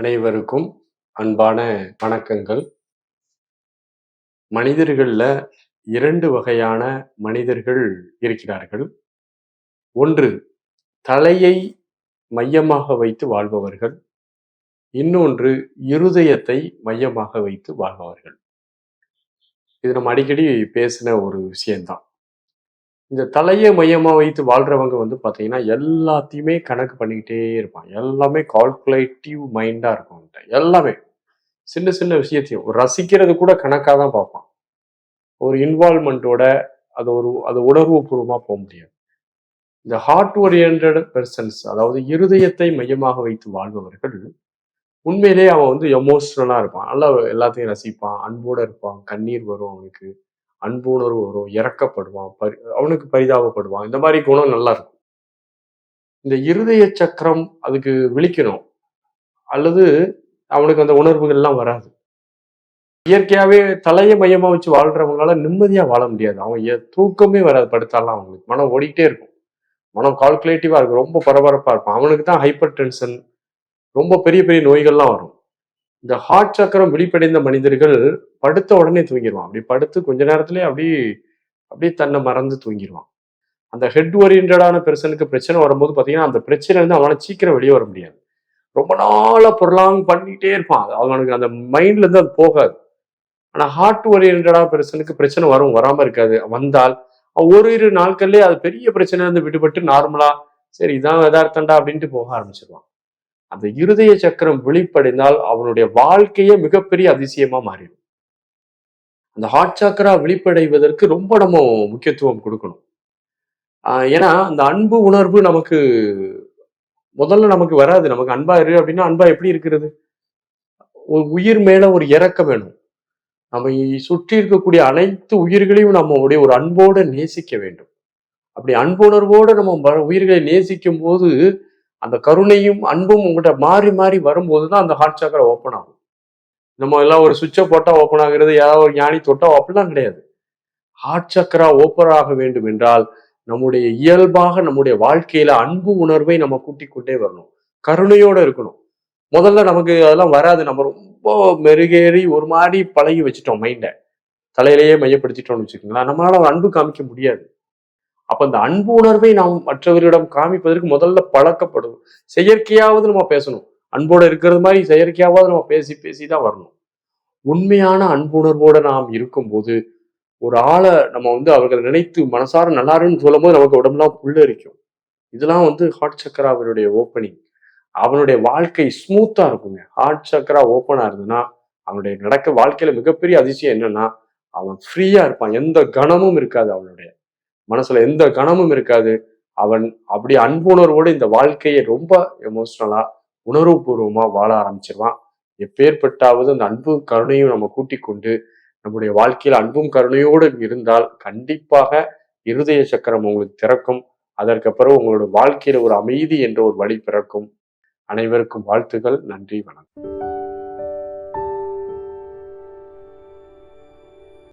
அனைவருக்கும் அன்பான வணக்கங்கள். மனிதர்கள்ல 2 வகையான மனிதர்கள் இருக்கிறார்கள். ஒன்று தலையை மையமாக வைத்து வாழ்பவர்கள். இன்னொன்று இருதயத்தை மையமாக வைத்து வாழ்பவர்கள். இது நம்ம அடிக்கடி பேசின ஒரு விஷயம்தான். இந்த தலையை மையமா வைத்து வாழ்றவங்க பார்த்தீங்கன்னா, எல்லாத்தையுமே கணக்கு பண்ணிக்கிட்டே இருப்பாங்க. எல்லாமே கால்குலேட்டிவ் மைண்டா இருக்கும் அவன்ட்ட. எல்லாமே. சின்ன சின்ன விஷயத்தையும் ரசிக்கிறது கூட கணக்கா தான் பார்ப்பான். ஒரு இன்வால்வ்மென்ட்டோட அது உணர்வுபூர்வமா முடியாது. இந்த ஹார்ட் ஓரியன்டட் பெர்சன்ஸ், அதாவது இருதயத்தை மையமாக வைத்து வாழ்பவர்கள், உண்மையிலேயே அவன் எமோஷனலா இருப்பான். நல்லா எல்லாத்தையும் ரசிப்பான், அன்போட இருப்பான், கண்ணீர் வரும் அவனுக்கு, அன்பு உணர்வு வரும், இரக்கப்படுவான், அவனுக்கு பரிதாபப்படுவான். இந்த மாதிரி குணம் நல்லா இருக்கும். இந்த இருதய சக்கரம் அதுக்கு விழிக்கணும். அல்லது அவனுக்கு அந்த உணர்வுகள்லாம் வராது. இயற்கையாவே தலையை மையமா வச்சு வாழ்றவங்களால நிம்மதியா வாழ முடியாது. அவங்க தூக்கமே வராது படுத்தாலாம் அவங்களுக்கு. மனம் ஓடிக்கிட்டே இருக்கும். மனம் கால்குலேட்டிவா இருக்கும். ரொம்ப பரபரப்பா இருப்பான். அவனுக்கு தான் ஹைப்பர் டென்ஷன், ரொம்ப பெரிய பெரிய நோய்கள்லாம் வரும். இந்த ஹார்ட் சக்கரம் விழிப்படைந்த மனிதர்கள் படுத்த உடனே தூங்கிருவான். அப்படி படுத்து கொஞ்ச நேரத்திலேயே அப்படியே அப்படியே தன்னை மறந்து தூங்கிருவான். அந்த ஹெட் ஓரியன்டடான பெர்சனுக்கு பிரச்சனை வரும்போது பார்த்தீங்கன்னா, அந்த பிரச்சனையிலேருந்து அவனால சீக்கிரம் வெளியே வர முடியாது. ரொம்ப நாளா ப்ரொலாங் பண்ணிட்டே இருப்பான். அவனுக்கு அந்த மைண்ட்ல இருந்து அது போகாது. ஆனா ஹார்ட் ஓரியன்டடா பெர்சனுக்கு பிரச்சனை வரும், வராம இருக்காது. வந்தால் ஓரிரு நாட்கள்லயே அது பெரிய பிரச்சனையில இருந்து விடுபட்டு நார்மலா சரி இதான் யதார்த்தம்டா அப்படின்ட்டு போக ஆரம்பிச்சிருவான். அந்த இருதய சக்கரம் விழிப்படைந்தால் அவனுடைய வாழ்க்கையே மிகப்பெரிய அதிசயமா மாறிடும். அந்த ஹார்ட் சக்கரா விழிப்படைவதற்கு ரொம்ப நம்ம முக்கியத்துவம் கொடுக்கணும். ஏன்னா அந்த அன்பு உணர்வு முதல்ல நமக்கு வராது. நமக்கு அன்பா இரு அப்படின்னா அன்பா எப்படி இருக்கிறது? ஒரு உயிர் மேல ஒரு இரக்கம் வேணும். நம்மை சுற்றி இருக்கக்கூடிய அனைத்து உயிர்களையும் நம்முடைய ஒரு அன்போடு நேசிக்க வேண்டும். அப்படி அன்புணர்வோடு நம்ம உயிர்களை நேசிக்கும் போது அந்த கருணையும் அன்பும் உங்கள்கிட்ட மாறி மாறி வரும்போது தான் அந்த ஹார்ட் சக்கரம் ஓப்பன் ஆகும். நம்ம எல்லாம் ஒரு சுவிட்சை போட்டா ஓப்பன் ஆகுறது, ஏதாவது ஒரு ஞானி தொட்டா அப்படிலாம் கிடையாது. ஹார்ட் சக்கரா ஓப்பன் ஆக வேண்டும் என்றால் நம்முடைய இயல்பாக நம்முடைய வாழ்க்கையில அன்பு உணர்வை நம்ம கூட்டிக் கொண்டே வரணும். கருணையோட இருக்கணும். முதல்ல நமக்கு அதெல்லாம் வராது. நம்ம ரொம்ப மெருகேறி ஒரு மாதிரி பழகி வச்சுட்டோம் மைண்ட. தலையிலேயே மையப்படுத்திட்டோம்னு வச்சுக்கோங்களேன். நம்மளால அன்பு காமிக்க முடியாது. அப்ப அந்த அன்பு உணர்வை நாம் மற்றவர்களிடம் காமிப்பதற்கு முதல்ல பழக்கப்படும். செயற்கையாவது நம்ம பேசணும். அன்போட இருக்கிறது மாதிரி செயற்கையாவது நம்ம பேசி பேசி தான் வரணும். உண்மையான அன்புணர்வோட நாம் இருக்கும்போது ஒரு ஆளை நம்ம அவர்களை நினைத்து மனசார நல்லாருன்னு சொல்லும் போது நமக்கு உடம்புலாம் புல்லரிக்கும். இதெல்லாம் ஹார்ட் சக்கராவினுடைய ஓப்பனிங். அவனுடைய வாழ்க்கை ஸ்மூத்தா இருக்குங்க. ஹார்ட் சக்கரா ஓப்பனா இருந்ததுன்னா அவனுடைய வாழ்க்கையில மிகப்பெரிய அதிசயம் என்னன்னா, அவன் ஃப்ரீயா இருப்பான். எந்த கணமும் இருக்காது. அவனுடைய மனசுல எந்த கணமும் இருக்காது. அவன் அப்படி அன்புணர்வோடு இந்த வாழ்க்கையை ரொம்ப எமோஷனலா உணர்வுபூர்வமா வாழ ஆரம்பிச்சிருவான். எப்பேற்பட்டாவது அந்த அன்பு கருணையும் நம்ம கூட்டிக் கொண்டு நம்முடைய வாழ்க்கையில் அன்பும் கருணையோடு இருந்தால் கண்டிப்பாக இருதய சக்கரம் உங்களுக்கு திறக்கும். அதற்கப்புறம் உங்களோட வாழ்க்கையில ஒரு அமைதி என்ற ஒரு வழி பிறக்கும். அனைவருக்கும் வாழ்த்துக்கள். நன்றி, வணக்கம்.